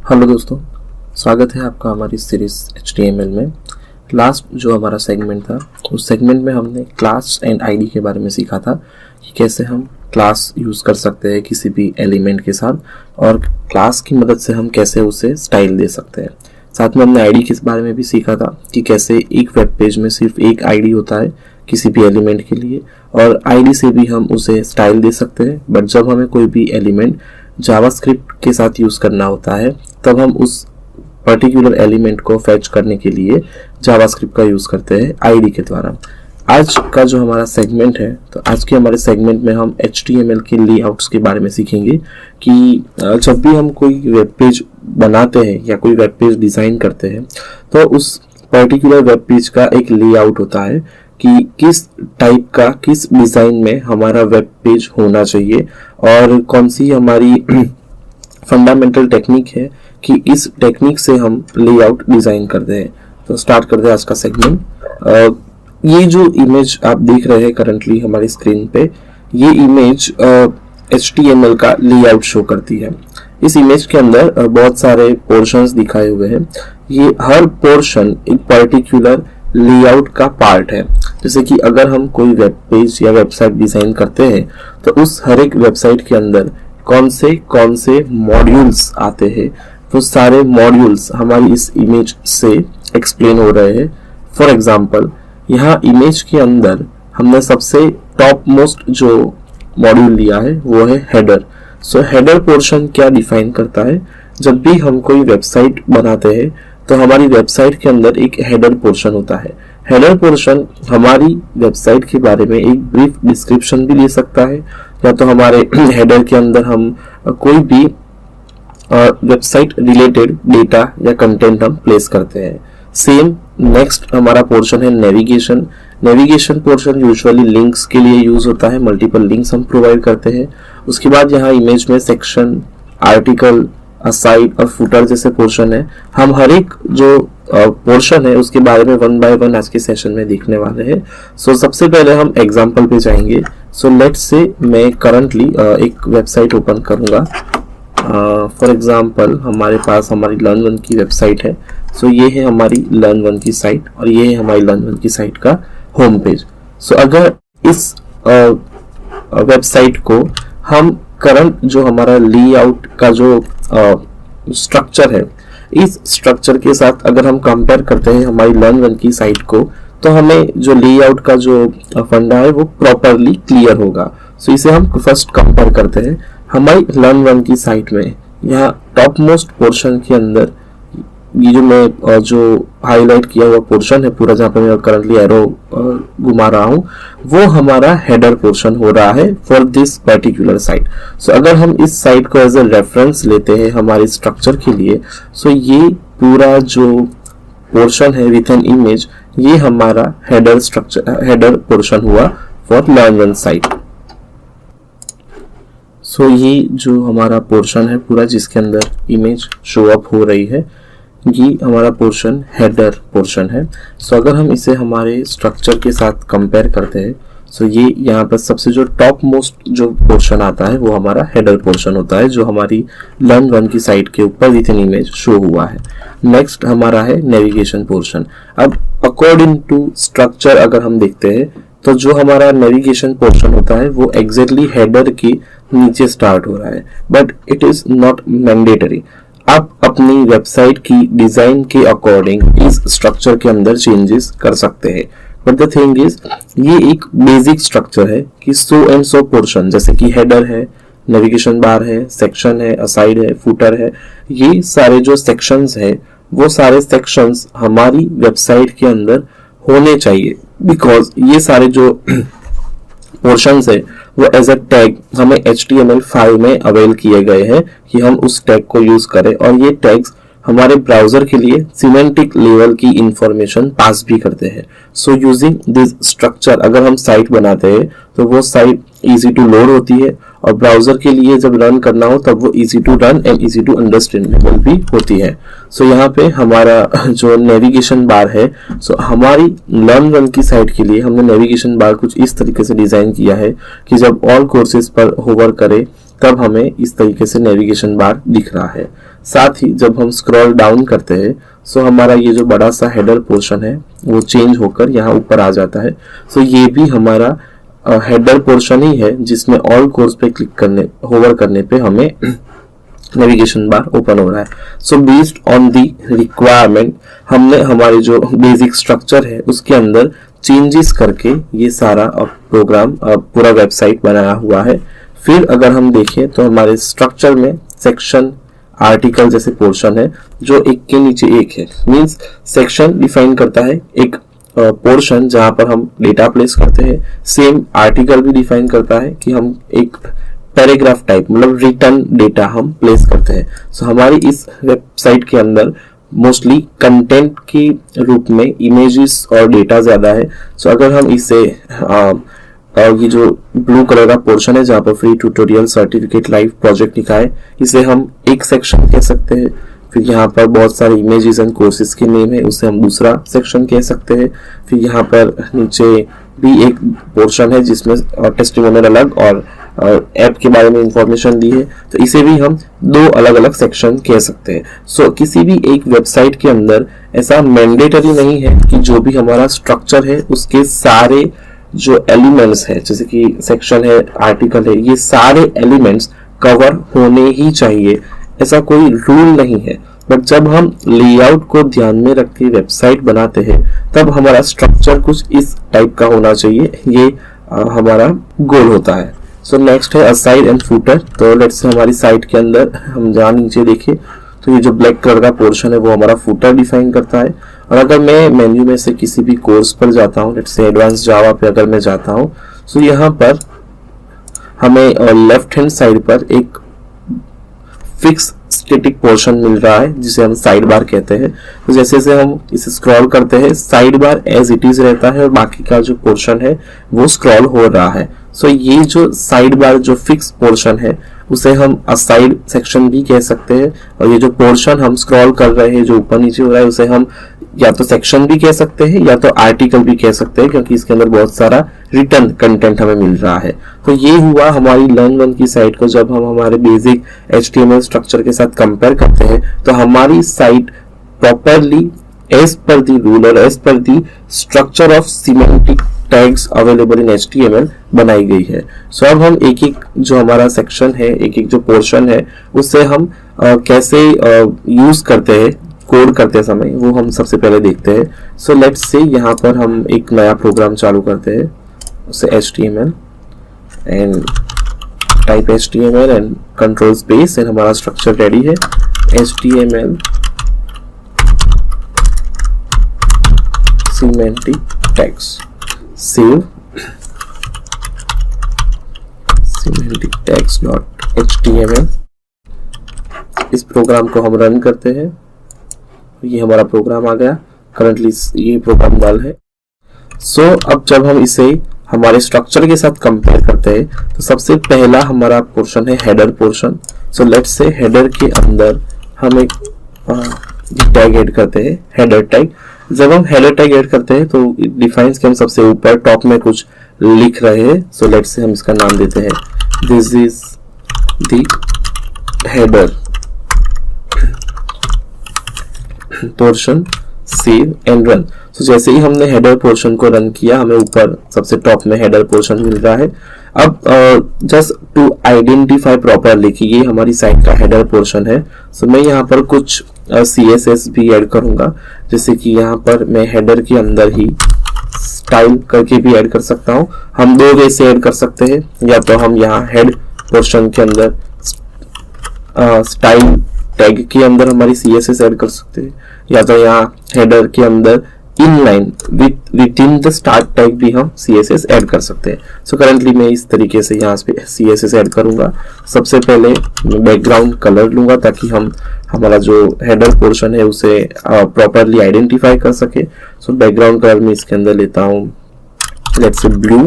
Hello दोस्तों, स्वागत है आपका हमारी सीरीज HTML में। लास्ट जो हमारा सेगमेंट था उस सेगमेंट में हमने क्लास एंड आईडी के बारे में सीखा था कि कैसे हम क्लास यूज़ कर सकते हैं किसी भी एलिमेंट के साथ और क्लास की मदद से हम कैसे उसे स्टाइल दे सकते हैं। साथ में हमने आईडी के बारे में भी सीखा था कि कैसे एक वेब पेज में सिर्फ एक आईडी होता है किसी भी एलिमेंट के लिए और आईडी से भी हम उसे स्टाइल दे सकते हैं। बट जब हमें कोई भी एलिमेंट जावास्क्रिप्ट के साथ यूज़ करना होता है तब हम उस पर्टिकुलर एलिमेंट को फैच करने के लिए जावास्क्रिप्ट का यूज़ करते हैं आईडी के द्वारा। आज का जो हमारा सेगमेंट है तो आज के हमारे सेगमेंट में हम HTML के लेआउट्स के बारे में सीखेंगे कि जब भी हम कोई वेब पेज बनाते हैं या कोई वेब पेज डिज़ाइन करते हैं तो उस पर्टिकुलर वेब पेज का एक लेआउट होता है कि किस टाइप का किस डिज़ाइन में हमारा वेब पेज होना चाहिए और कौन सी हमारी फंडामेंटल टेक्निक है कि इस टेक्निक से हम लेआउट डिज़ाइन करते हैं। तो स्टार्ट करते हैं आज का सेगमेंट। ये जो इमेज आप देख रहे हैं करंटली हमारी स्क्रीन पे, ये इमेज HTML का लेआउट शो करती है। इस इमेज के अंदर बहुत सारे पोर्शंस दिखाए हुए हैं। ये हर पोर्शन एक पर्टिकुलर लेआउट का पार्ट है। जैसे कि अगर हम कोई वेब पेज या वेबसाइट डिज़ाइन करते हैं तो उस हर एक वेबसाइट के अंदर कौन से मॉड्यूल्स आते हैं वो सारे मॉड्यूल्स हमारी इस इमेज से एक्सप्लेन हो रहे हैं। फॉर एग्जांपल यहाँ इमेज के अंदर हमने सबसे टॉप मोस्ट जो मॉड्यूल लिया है वो है हेडर। सो हेडर पोर्शन क्या डिफाइन करता है? जब भी हम कोई वेबसाइट बनाते हैं तो हमारी वेबसाइट के अंदर एक हेडर पोर्शन होता है। हेडर पोर्शन हमारी वेबसाइट के बारे में एक ब्रीफ डिस्क्रिप्शन भी ले सकता है या तो हमारे हेडर के अंदर हम कोई भी वेबसाइट रिलेटेड डेटा या कंटेंट हम प्लेस करते हैं। सेम नेक्स्ट हमारा पोर्शन है navigation. Navigation portion usually links के लिए यूज होता है, मल्टीपल लिंक्स हम प्रोवाइड करते हैं। उसके बाद यहाँ इमेज में सेक्शन, आर्टिकल, असाइड और फुटर जैसे पोर्शन है। हम हर एक जो पोर्शन है उसके बारे में वन बाय वन आज के सेशन में देखने वाले हैं। सो सबसे पहले हम एग्जांपल पे जाएंगे। सो लेट्स से मैं करंटली एक वेबसाइट ओपन करूंगा। फॉर एग्जांपल हमारे पास हमारी लर्न1 की वेबसाइट है। सो ये है हमारी लर्न1 की साइट और ये है हमारी लर्न1 की साइट का होम पेज। सो अगर इस वेबसाइट को हम करंट जो हमारा लेआउट का जो स्ट्रक्चर है इस स्ट्रक्चर के साथ अगर हम कंपेयर करते हैं हमारी लर्न1 की साइट को तो हमें जो लेआउट का जो फंडा है वो प्रॉपरली क्लियर होगा। सो इसे हम फर्स्ट कंपेयर करते हैं हमारी लर्न1 की साइट में। यहाँ टॉप मोस्ट पोर्शन के अंदर ये जो मैं जो हाईलाइट किया हुआ पोर्शन है पूरा, जहाँ पे मैं करंटली एरो घुमा रहा हूँ, वो हमारा हेडर पोर्शन हो रहा है फॉर दिस पर्टिकुलर साइट। सो अगर हम इस साइट को एज ए रेफरेंस लेते हैं हमारे स्ट्रक्चर के लिए, सो ये पूरा जो पोर्शन है विथ एन इमेज ये हमारा हेडर पोर्शन हुआ फॉर लर्न1 साइट। सो ये जो हमारा पोर्शन है पूरा जिसके अंदर इमेज शो अप हो रही है ये हमारा पोर्शन हेडर पोर्शन है। सो अगर हम इसे हमारे स्ट्रक्चर के साथ कंपेयर करते हैं सो ये यहाँ पर सबसे जो टॉप मोस्ट जो पोर्शन आता है वो हमारा हेडर पोर्शन होता है जो हमारी लर्न1 की साइट के ऊपर विथ एन इमेज शो हुआ है। नेक्स्ट हमारा है नेविगेशन पोर्शन। अब अकॉर्डिंग टू स्ट्रक्चर अगर हम देखते हैं तो जो हमारा नेविगेशन पोर्शन होता है वो एग्जैक्टली हेडर के नीचे स्टार्ट हो रहा है, but it is not mandatory. आप अपनी वेबसाइट की डिजाइन के अकॉर्डिंग इस स्ट्रक्चर के अंदर चेंजेस कर सकते हैं। बट द थिंग इज ये एक बेसिक स्ट्रक्चर है कि सो एंड सो पोर्शन जैसे कि हेडर है, नेविगेशन बार है, सेक्शन है, असाइड है, फुटर है, ये सारे जो सेक्शंस है वो सारे सेक्शंस हमारी वेबसाइट के अंदर होने चाहिए बिकॉज ये सारे जो पोर्शंस है वो एज अ टैग हमें HTML5 में अवेल किए गए हैं कि हम उस टैग को यूज करें और ये टैग्स हमारे ब्राउजर के लिए सिमेंटिक लेवल की इंफॉर्मेशन पास भी करते हैं। सो यूजिंग दिस स्ट्रक्चर अगर हम साइट बनाते हैं तो वो साइट इजी टू लोड होती है और ब्राउजर के लिए जब रन करना हो तब वो easy to run and easy to understandable भी होती है। सो यहाँ पे हमारा जो नेविगेशन बार है, सो हमारी लर्न1 की साइट के लिए हमने नेविगेशन बार कुछ इस तरीके से डिजाइन किया है कि जब ऑल कोर्सेज पर होवर करे तब हमें इस तरीके से नेविगेशन बार दिख रहा है। साथ ही जब हम स्क्रॉल डाउन करते हैं सो हमारा ये जो बड़ा सा हेडर पोर्शन है वो चेंज होकर यहाँ ऊपर आ जाता है। सो ये भी हमारा हेडर पोर्शन ही है जिसमें ऑल कोर्स पे क्लिक करने, होवर करने पे हमें नेविगेशन बार ओपन हो रहा है। So based on the requirement हमने हमारे जो बेसिक स्ट्रक्चर है उसके अंदर चेंजेस करके ये सारा प्रोग्राम पूरा वेबसाइट बनाया हुआ है। फिर अगर हम देखें तो हमारे स्ट्रक्चर में सेक्शन, आर्टिकल जैसे पोर्शन है जो एक के नीचे एक है। मींस सेक्शन डिफाइन करता है एक पोर्शन जहां पर हम डेटा प्लेस करते हैं। सेम आर्टिकल भी डिफाइन करता है कि हम एक पैराग्राफ टाइप मतलब रिटर्न डेटा हम प्लेस करते हैं। सो हमारी इस वेबसाइट के अंदर मोस्टली कंटेंट के रूप में इमेजेस और डेटा ज्यादा है। सो अगर हम इसे ये जो ब्लू कलर का पोर्शन है जहां पर free tutorial certificate live project लिखा है, इसे हम एक सेक्शन कह सकते हैं। फिर यहाँ पर बहुत सारे इमेजेस एंड कोर्सेज के नेम है, उसे हम दूसरा सेक्शन कह सकते हैं। फिर यहाँ पर नीचे भी एक पोर्शन है जिसमें टेस्टिमोनियल अलग और ऐप के बारे में इंफॉर्मेशन दी है, तो इसे भी हम दो अलग अलग सेक्शन कह सकते हैं। सो किसी भी एक वेबसाइट के अंदर ऐसा मैंडेटरी नहीं है कि जो भी हमारा स्ट्रक्चर है उसके सारे जो एलिमेंट्स है, जैसे कि सेक्शन है, आर्टिकल है, ये सारे एलिमेंट्स कवर होने ही चाहिए, ऐसा कोई रूल नहीं है। बट जब हम लेआउट को ध्यान में रख के वेबसाइट बनाते हैं तब हमारा स्ट्रक्चर कुछ इस टाइप का होना चाहिए, ये हमारा गोल होता है। सो नेक्स्ट है असाइड एंड फूटर। तो लेट्स से हमारी साइट के अंदर हम जहाँ नीचे देखें तो ये जो ब्लैक कलर का पोर्शन है वो हमारा फूटर डिफाइन करता है। और अगर मैं मेन्यू में से किसी भी कोर्स पर जाता हूँ, लेट्स से एडवांस जावा पे अगर मैं जाता हूँ, सो यहाँ पर हमें लेफ्ट हैंड साइड पर एक फिक्स स्टैटिक पोर्शन मिल रहा है जिसे हम साइड बार कहते हैं। तो जैसे जैसे हम इसे स्क्रॉल करते हैं side bar as it is रहता है और बाकी का जो पोर्शन है वो स्क्रॉल हो रहा है। सो ये जो साइड बार जो फिक्स पोर्शन है उसे हम असाइड सेक्शन भी कह सकते हैं, और ये जो पोर्शन हम स्क्रॉल कर रहे हैं जो ऊपर नीचे हो रहा है उसे हम या तो सेक्शन भी कह सकते हैं या तो आर्टिकल भी कह सकते हैं, क्योंकि इसके अंदर बहुत सारा रिटर्न कंटेंट हमें मिल रहा है। तो ये हुआ हमारी लर्न वन की साइट को जब हम हमारे बेसिक HTML स्ट्रक्चर के साथ कंपेयर करते हैं तो हमारी साइट प्रॉपरली एज पर दी रूल और as per the structure of semantic tags available in HTML बनाई गई है। सो अब हम एक एक जो हमारा सेक्शन है, एक एक जो पोर्शन है उसे हम कैसे यूज करते हैं कोड करते समय, वो हम सबसे पहले देखते हैं। सो लेट्स से यहाँ पर हम एक नया प्रोग्राम चालू करते हैं, उसे HTML and type HTML and control space and हमारा स्ट्रक्चर रेडी है। HTML semantic tags, save semantic tags dot HTML। इस प्रोग्राम को हम रन करते हैं, ये हमारा प्रोग्राम आ गया। करंटली ये प्रोग्राम डाल है। सो अब जब हम इसे हमारे स्ट्रक्चर के साथ कंपेयर करते हैं तो सबसे पहला हमारा पोर्शन है header portion. So let's say header के अंदर हम एक टैग ऐड करते हैं, हेडर टैग। जब हम हेडर टैग ऐड करते हैं तो इट डिफाइंस कि हम सबसे ऊपर टॉप में कुछ लिख रहे हैं। सो लेट्स से हम इसका नाम देते हैं this is the header portion, save and run. तो जैसे ही हमने हेडर पोर्शन को रन किया हमें ऊपर सबसे टॉप में हेडर पोर्शन मिल रहा है। अब जस्ट टू आइडेंटिफाई प्रॉपरली कि ये हमारी साइट का हेडर पोर्शन है, सो मैं यहाँ पर कुछ CSS भी ऐड करूंगा। जैसे कि यहाँ पर मैं हेडर के अंदर ही स्टाइल करके भी ऐड कर सकता हूँ। हम दो वे से ऐड कर सकते हैं, या तो हम यहाँ हेड पोर्शन के अंदर स्टाइल टैग के अंदर हमारी CSS ऐड कर सकते हैं, या तो यहाँ हेडर के अंदर inline with in the start tag भी हम CSS ऐड कर सकते हैं। सो करंटली मैं इस तरीके से यहाँ पे CSS ऐड करूंगा। सबसे पहले मैं बैकग्राउंड कलर लूंगा ताकि हम हमारा जो हेडर पोर्शन है उसे प्रॉपरली आइडेंटिफाई कर सके। सो बैकग्राउंड कलर में इसके अंदर लेता हूँ लेट्स से ब्लू,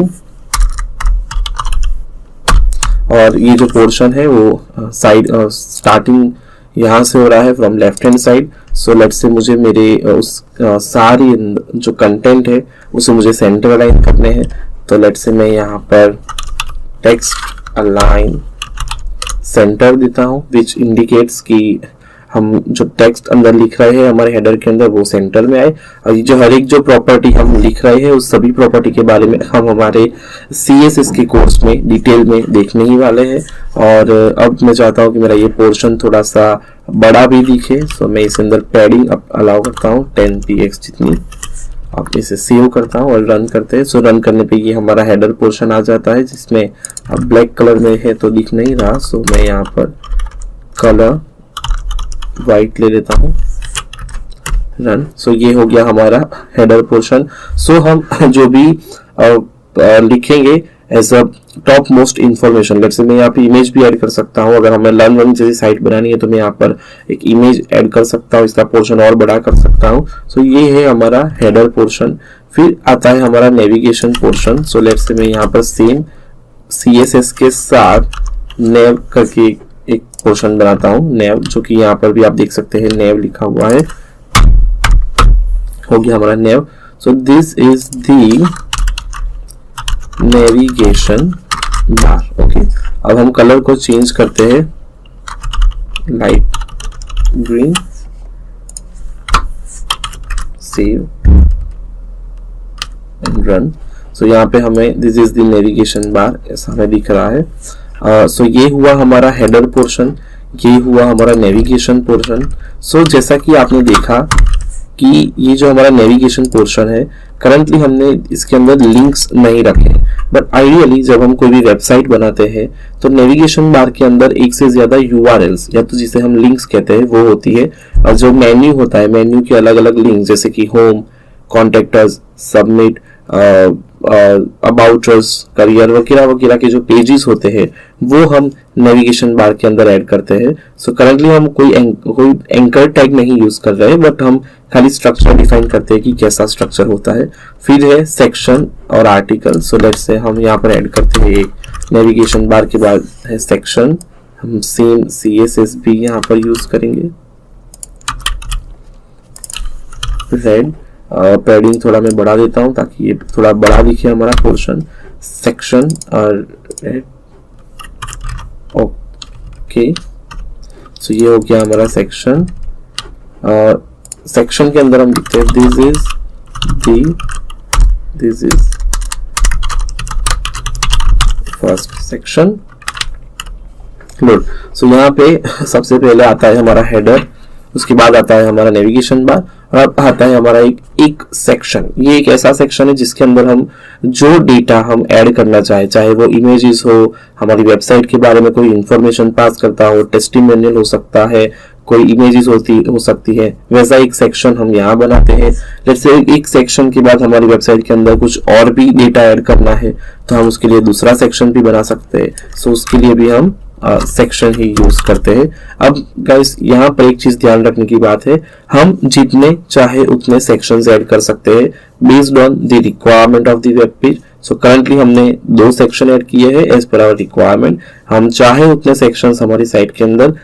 और ये जो पोर्शन है वो साइड स्टार्टिंग यहाँ से हो रहा है from left hand side. So let's say मुझे मेरे उस सारी जो कंटेंट है उसे मुझे सेंटर अलाइन करने हैं। तो लेट्स से मैं यहाँ पर टेक्स्ट अलाइन सेंटर देता हूँ विच इंडिकेट्स कि हम जो टेक्स्ट अंदर लिख रहे हैं हमारे हेडर के अंदर वो सेंटर में आए। और ये जो हर एक जो प्रॉपर्टी हम लिख रहे हैं उस सभी प्रॉपर्टी के बारे में हम हमारे CSS के कोर्स में डिटेल में देखने ही वाले हैं। और अब मैं चाहता हूँ कि मेरा ये पोर्शन थोड़ा सा बड़ा भी दिखे, सो मैं इसके अंदर पैडिंग अलाउ करता हूँ 10px जितनी। अब इसे सेव करता हूँ और रन करते हैं। सो रन करने पे ये हमारा हेडर पोर्शन आ जाता है जिसमें अब ब्लैक कलर में है तो दिख नहीं रहा। सो मैं यहाँ पर कलर वाइट ले लेता हूँ, रन। सो ये हो गया हमारा हेडर पोर्शन। सो हम जो भी लिखेंगे as a top most information, let's say मैं यहाँ पे इमेज भी ऐड कर सकता हूँ। अगर हमें लर्न रनिंग जैसी साइट बनानी है तो मैं यहाँ पर एक इमेज ऐड कर सकता हूँ, इसका पोर्शन और बड़ा कर सकता हूँ। सो ये है हमारा हेडर पोर्शन। फिर आता है हमारा navigation portion. So let's say मैं यहाँ पर सेम CSS के साथ नेव करके एक पोर्शन बनाता हूँ, नेव, जो कि यहाँ पर भी आप देख सकते हैं नेव लिखा हुआ है। हो गया हमारा nav. So this is the navigation bar. Okay, अब हम कलर को चेंज करते हैं light green, save and run. So यहाँ पे हमें this is the navigation bar ऐसा हमें दिख रहा है। सो ये हुआ हमारा हेडर पोर्शन, ये हुआ हमारा नेविगेशन पोर्शन। सो जैसा कि आपने देखा कि ये जो हमारा नेविगेशन पोर्शन है, करंटली हमने इसके अंदर लिंक्स नहीं रखे, बट आइडियली जब हम कोई भी वेबसाइट बनाते हैं तो नेविगेशन बार के अंदर एक से ज्यादा URLs या तो जिसे हम लिंक्स कहते हैं वो होती है। और जो मेन्यू होता है, मेन्यू के अलग अलग लिंक जैसे कि home, contact us, submit, about us, career वगैरह वगैरह के जो पेजेस होते हैं वो हम नेविगेशन बार के अंदर ऐड करते हैं। सो करंटली हम कोई एंकर टैग नहीं यूज कर रहे हैं, बट हम खाली स्ट्रक्चर डिफाइन करते हैं कि कैसा स्ट्रक्चर होता है। फिर है सेक्शन और आर्टिकल। सो लेट्स से हम यहाँ पर ऐड करते हैं एक नेविगेशन बार के बाद है सेक्शन। हम सेम CSS भी यहाँ पर यूज करेंगे। रेड पैडिंग थोड़ा मैं बढ़ा देता हूं ताकि ये थोड़ा बड़ा दिखे हमारा पोर्शन। सेक्शन और ओके, सो ये हो गया हमारा सेक्शन। सेक्शन के अंदर हम लिखते हैं this is first section. Good. So यहाँ पे सबसे पहले आता है हमारा हेडर, उसके बाद आता है हमारा नेविगेशन बार, और अब आता है हमारा एक सेक्शन। ये एक ऐसा सेक्शन है जिसके अंदर हम जो डेटा हम ऐड करना चाहे वो इमेजेस हो, हमारी वेबसाइट के बारे में कोई इंफॉर्मेशन पास करता हो, टेस्टिमोनियल हो सकता है, कोई इमेजेस हो सकती है, वैसा एक सेक्शन हम यहाँ बनाते हैं। जैसे एक सेक्शन के बाद हमारी वेबसाइट के अंदर कुछ और भी डेटा ऐड करना है तो हम उसके लिए दूसरा सेक्शन भी बना सकते हैं। सो उसके लिए भी हम सेक्शन ही यूज करते हैं। अब गाइस यहाँ पर एक चीज ध्यान रखने की बात है, हम जितने चाहे उतने सेक्शंस ऐड कर सकते हैं based on the requirement of the web page. So currently हमने 2 सेक्शन ऐड किए हैं एज पर आवर रिक्वायरमेंट। हम चाहे उतने सेक्शंस हमारी साइट के अंदर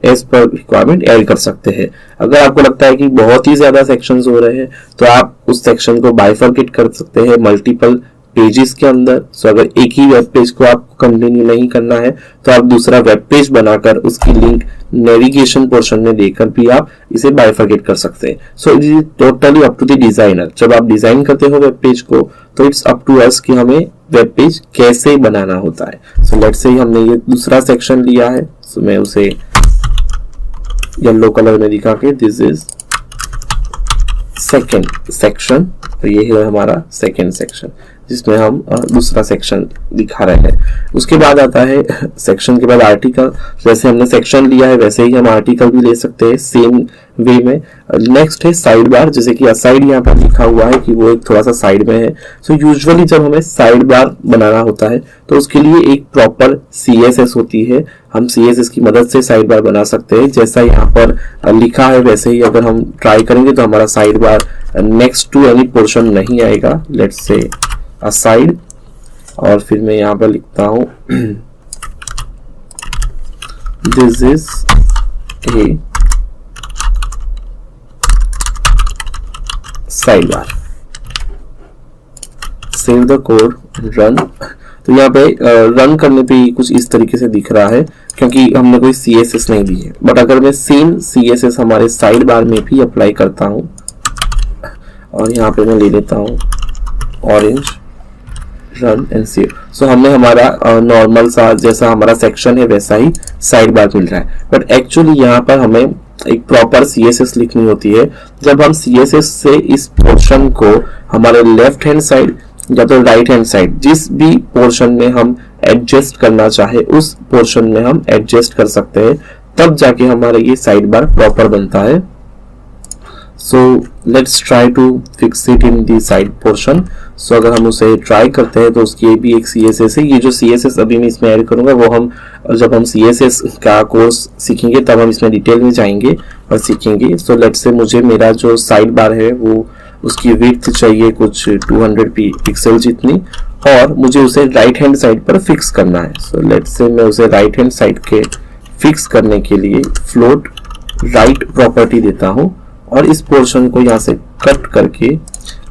एज पर रिक्वायरमेंट ऐड कर सकते हैं। अगर आपको लगता है कि बहुत ही ज्यादा सेक्शंस हो रहे हैं तो आप उस सेक्शन को बाइफरकेट कर सकते हैं मल्टीपल पेजेस के अंदर। सो अगर एक ही वेब पेज को आपको कंटिन्यू नहीं करना है तो आप दूसरा वेब पेज बनाकर उसकी लिंक नेविगेशन पोर्शन में देकर भी आप इसे बाइफरकेट कर सकते हैं। So it is totally up to the designer. जब आप डिजाइन करते हो वेब पेज को तो इट्स अप टू अस कि हमें वेब पेज कैसे बनाना होता है। सो लेट्स से हमने ये दूसरा सेक्शन लिया है, सो मैं उसे येलो कलर में दिखा के दिस इज सेकेंड सेक्शन, तो ये है हमारा सेकेंड सेक्शन जिसमें हम दूसरा सेक्शन दिखा रहे हैं। उसके बाद आता है सेक्शन के बाद आर्टिकल। जैसे हमने सेक्शन लिया है वैसे ही हम आर्टिकल भी ले सकते हैं सेम वे में। नेक्स्ट है साइड बार, जैसे कि साइड यहाँ पर लिखा हुआ है कि वो एक थोड़ा सा साइड में है। सो यूजुअली जब हमें साइड बार बनाना होता है तो उसके लिए एक प्रॉपर CSS होती है। हम CSS की मदद से साइड बार बना सकते हैं। जैसा यहाँ पर लिखा है वैसे ही अगर हम ट्राई करेंगे तो हमारा side bar next to any portion नहीं आएगा। लेट्स से साइड, और फिर मैं यहाँ पर लिखता हूं this is a side bar. Save the code, run. तो यहाँ पे रन करने पे कुछ इस तरीके से दिख रहा है क्योंकि हमने कोई CSS नहीं दी है। बट अगर मैं सेम CSS हमारे साइड बार में भी अप्लाई करता हूँ और यहाँ पे मैं ले लेता हूँ ऑरेंज, रन एंड सेव, सो हमें हमारा नॉर्मल सा जैसा हमारा सेक्शन है वैसा ही साइड बार मिल रहा है। बट एक्चुअली यहाँ पर हमें एक प्रॉपर CSS लिखनी होती है। जब हम CSS से इस पोर्शन को हमारे लेफ्ट हैंड साइड या तो राइट हैंड साइड जिस भी पोर्शन में हम एडजस्ट करना चाहे उस पोर्शन में हम एडजस्ट कर सकते हैं, तब जाके हमारा ये साइड बार प्रॉपर बनता है। So let's try to fix it in the side portion. So अगर हम उसे ट्राई करते हैं तो उसकी भी एक CSS है। ये जो CSS अभी मैं इसमें ऐड करूंगा वो हम जब हम CSS का कोर्स सीखेंगे तब हम इसमें डिटेल में जाएंगे और सीखेंगे। सो लेट्स से मुझे मेरा जो साइड बार है वो उसकी विड्थ चाहिए कुछ 200 पिक्सल जितनी और मुझे उसे राइट हैंड साइड पर फिक्स करना है। सो लेट्स से मैं उसे राइट हैंड साइड के फिक्स करने के लिए फ्लोट राइट प्रॉपर्टी देता हूँ और इस पोर्शन को यहाँ से कट करके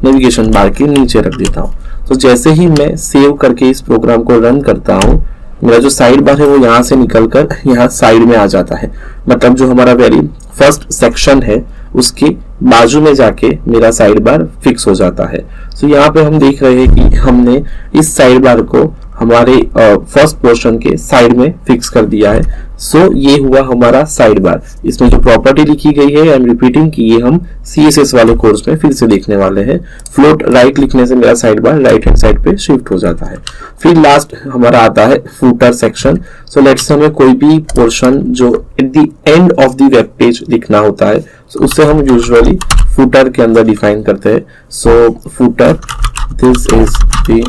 नेविगेशन बार के नीचे रख देता हूँ। तो जैसे ही मैं सेव करके इस प्रोग्राम को रन करता हूँ, मेरा जो साइड बार है वो यहाँ से निकलकर यहाँ साइड में आ जाता है। मतलब जो हमारा वेरी फर्स्ट सेक्शन है उसके बाजू में जाके मेरा साइड बार फिक्स हो जाता है। तो यहाँ पे हम देख रहे हैं कि हमने इस साइड बार को हमारे फर्स्ट पोर्शन के साइड में फिक्स कर दिया है। सो ये हुआ हमारा साइड बार। इसमें जो प्रॉपर्टी लिखी गई है आई एम रिपीटिंग कि ये हम CSS वाले कोर्स में फिर से देखने वाले हैं। फ्लोट राइट लिखने से मेरा side bar right hand side पे शिफ्ट हो जाता है। फिर लास्ट हमारा आता है फूटर सेक्शन। सो लेट्स हमें कोई भी पोर्शन जो at the end of the web page लिखना होता है so उससे हम यूजुअली फूटर के अंदर डिफाइन करते हैं। So footer, this is the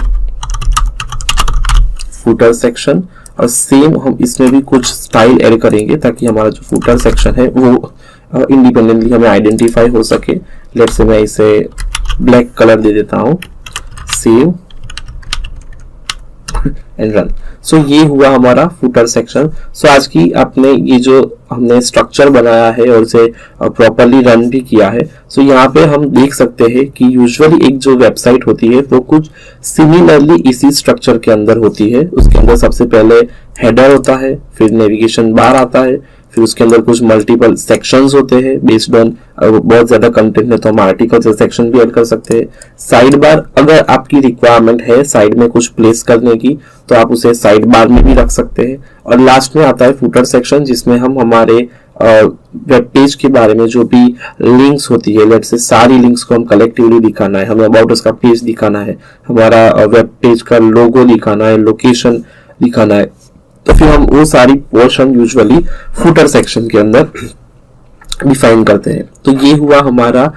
footer section और सेम हम इसमें भी कुछ स्टाइल ऐड करेंगे ताकि हमारा जो फूटर सेक्शन है वो इंडिपेंडेंटली हमें आइडेंटिफाई हो सके। लेट्स से मैं इसे ब्लैक कलर दे देता हूँ, सेव एंड रन। सो ये हुआ हमारा फूटर सेक्शन। सो आज की आपने ये जो हमने स्ट्रक्चर बनाया है और उसे प्रॉपरली रन भी किया है। सो यहाँ पे हम देख सकते हैं कि यूजुअली एक जो वेबसाइट होती है वो कुछ सिमिलरली इसी स्ट्रक्चर के अंदर होती है। उसके अंदर सबसे पहले हेडर होता है, फिर नेविगेशन बार आता है, फिर उसके अंदर कुछ मल्टीपल सेक्शंस होते हैं बेस्ड ऑन बहुत ज्यादा कंटेंट है तो हम आर्टिकल से सेक्शन भी ऐड कर सकते हैं। साइड बार अगर आपकी रिक्वायरमेंट है साइड में कुछ प्लेस करने की तो आप उसे साइड बार में भी रख सकते हैं। और लास्ट में आता है फूटर सेक्शन जिसमें हम हमारे वेब पेज के बारे में जो भी लिंक्स होती है, लेट्स से सारी लिंक्स को हम कलेक्टिवली दिखाना है, हमें अबाउट उसका पेज दिखाना है, हमारा वेब पेज का लोगो दिखाना है, लोकेशन दिखाना है, तो फिर हम वो सारी पोर्शन यूजुअली फूटर सेक्शन के अंदर डिफाइन करते हैं। तो ये हुआ हमारा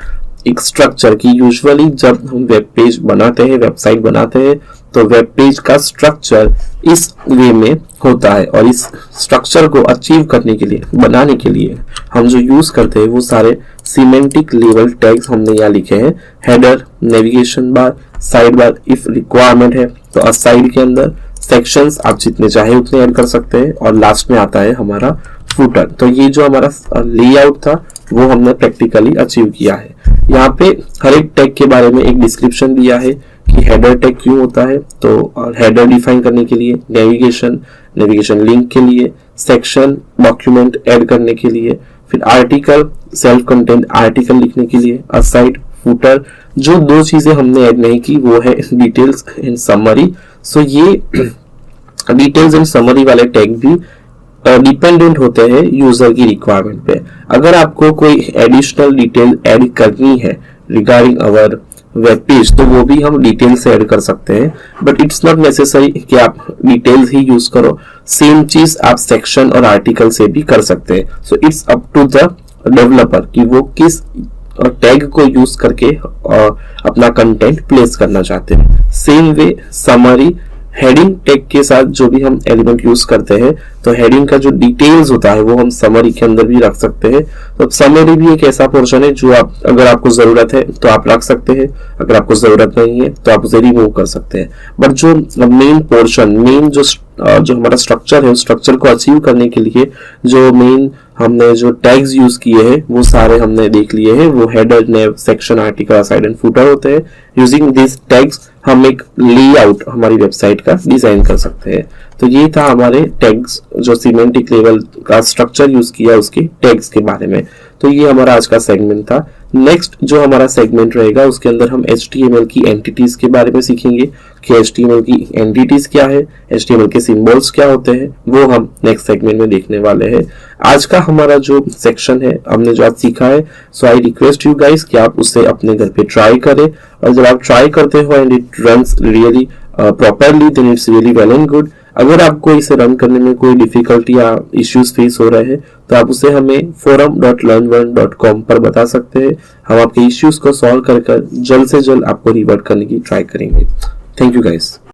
एक स्ट्रक्चर की यूजुअली जब हम वेब पेज बनाते हैं, वेबसाइट बनाते हैं तो वेब पेज का स्ट्रक्चर इस वे में होता है। और इस स्ट्रक्चर को अचीव करने के लिए, बनाने के लिए हम जो यूज करते हैं वो सारे सिमेंटिक लेवल टैग्स हमने यहाँ लिखे हैं। Header, navigation bar, side bar if requirement है तो असाइड के अंदर सेक्शंस आप जितने चाहे उतने ऐड कर सकते हैं। और लास्ट में आता है हमारा फूटर। तो ये जो हमारा लेआउट था वो हमने प्रैक्टिकली अचीव किया है। यहाँ पे हर एक टैग के बारे में एक डिस्क्रिप्शन दिया है कि हेडर टैग क्यों होता है, तो हेडर डिफाइन करने के लिए, नेविगेशन लिंक के लिए, सेक्शन डॉक्यूमेंट ऐड करने के लिए, फिर आर्टिकल सेल्फ कंटेंट आर्टिकल लिखने के लिए, असाइड, फूटर। जो दो चीजें हमने ऐड नहीं की वो है डिटेल्स एंड समरी। सो ये डिटेल्स एंड समरी वाले टैग भी डिपेंडेंट होते हैं यूजर की रिक्वायरमेंट पे। अगर आपको कोई एडिशनल डिटेल ऐड करनी है रिगार्डिंग अवर वेब पेज तो वो भी हम डिटेल से ऐड कर सकते हैं, बट इट्स नॉट नेसेसरी कि आप डिटेल्स ही यूज करो। सेम चीज आप सेक्शन और आर्टिकल से भी कर सकते हैं। So it's up to the developer कि वो किस टैग को यूज करके अपना कंटेंट प्लेस करना चाहते हैं। Same way summary, heading tag के साथ जो भी हम एलिमेंट यूज करते हैं तो हेडिंग का जो डिटेल्स होता है वो हम समरी के अंदर भी रख सकते हैं। तो समरी भी एक ऐसा पोर्शन है जो आप अगर आपको जरूरत है तो आप रख सकते हैं, अगर आपको जरूरत नहीं है तो आप उसे रिमूव कर सकते हैं। बट जो मेन पोर्शन, मेन जो हमारा स्ट्रक्चर है उस स्ट्रक्चर को अचीव करने के लिए जो मेन हमने जो टैग्स यूज किए हैं वो सारे हमने देख लिए हैं। वो header, naive, section, article, aside and footer होते हैं। यूजिंग दिस टैग्स हम एक लेआउट हमारी वेबसाइट का डिजाइन कर सकते हैं। तो ये था हमारे टैग्स, जो सिमेंटिक लेवल का स्ट्रक्चर यूज किया उसके टैग्स के बारे में। तो ये हमारा आज का सेगमेंट था। नेक्स्ट जो हमारा सेगमेंट रहेगा उसके अंदर हम HTML की एंटिटीज के बारे में सीखेंगे कि HTML की एंटिटीज क्या है, HTML के सिंबल्स क्या होते हैं, वो हम नेक्स्ट सेगमेंट में देखने वाले हैं। आज का हमारा जो सेक्शन है, हमने जो आज सीखा है, सो आई रिक्वेस्ट यू गाइस कि आप उसे अपने घर पे ट्राई करें, और जब आप ट्राई करते हो and it runs really properly then it's really well and good. अगर आपको इसे रन करने में कोई डिफिकल्टी या इश्यूज फेस हो रहे हैं तो आप उसे हमें forum.learn1.com पर बता सकते हैं। हम आपके इश्यूज को सॉल्व कर जल्द से जल्द आपको रिवर्ट करने की ट्राई करेंगे। Thank you guys.